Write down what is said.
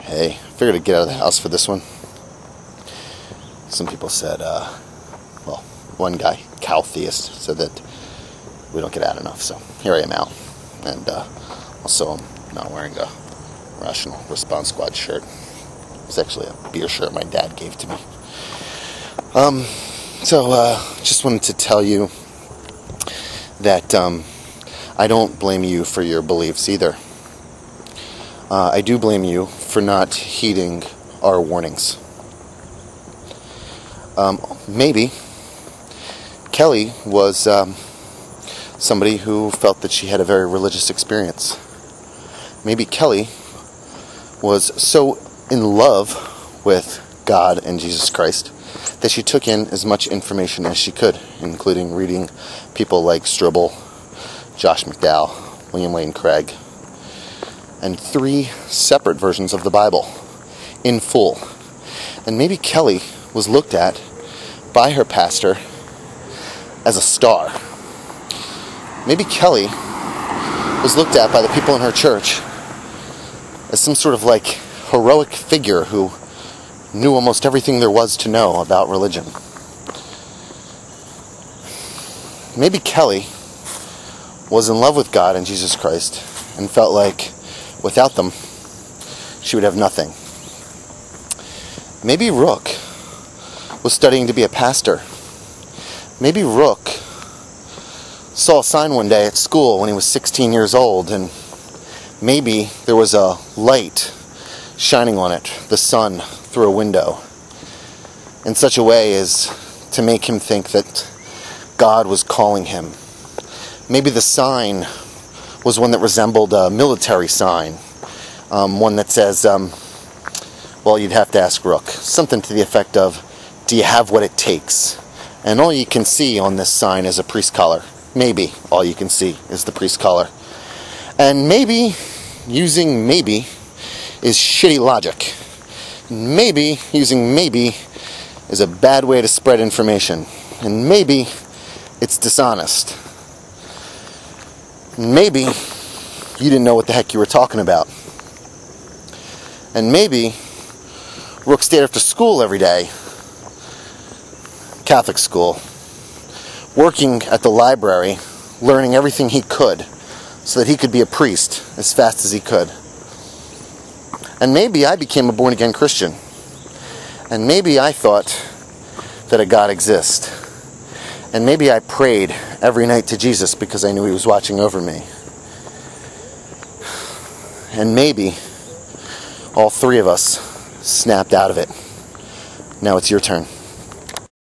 Hey, figured I'd get out of the house for this one. Some people said, one guy, atheist, said that we don't get out enough, so here I am out. And also I'm not wearing a Rational Response Squad shirt. It's actually a beer shirt my dad gave to me. Just wanted to tell you that I don't blame you for your beliefs either. I do blame you for not heeding our warnings. Maybe Kelly was somebody who felt that she had a very religious experience. Maybe Kelly was so in love with God and Jesus Christ that she took in as much information as she could, including reading people like Strobel, Josh McDowell, William Lane Craig, and 3 separate versions of the Bible in full. And maybe Kelly was looked at by her pastor as a star. Maybe Kelly was looked at by the people in her church as some sort of heroic figure who knew almost everything there was to know about religion. Maybe Kelly was in love with God and Jesus Christ and felt like without them she would have nothing. Maybe Rook was studying to be a pastor. Maybe Rook saw a sign one day at school when he was 16 years old, and maybe there was a light shining on it, the sun through a window, in such a way as to make him think that God was calling him. Maybe the sign was one that resembled a military sign, one that says, you'd have to ask Rook, something to the effect of, do you have what it takes? And all you can see on this sign is a priest collar. Maybe all you can see is the priest collar. And maybe, using maybe, is shitty logic. Maybe, using maybe, is a bad way to spread information. And maybe, it's dishonest. Maybe, you didn't know what the heck you were talking about. And maybe, Rook stayed after school every day, Catholic school, working at the library, learning everything he could so that he could be a priest as fast as he could. And maybe I became a born-again Christian. And maybe I thought that a God exists. And maybe I prayed every night to Jesus because I knew he was watching over me. And maybe all 3 of us snapped out of it. Now it's your turn.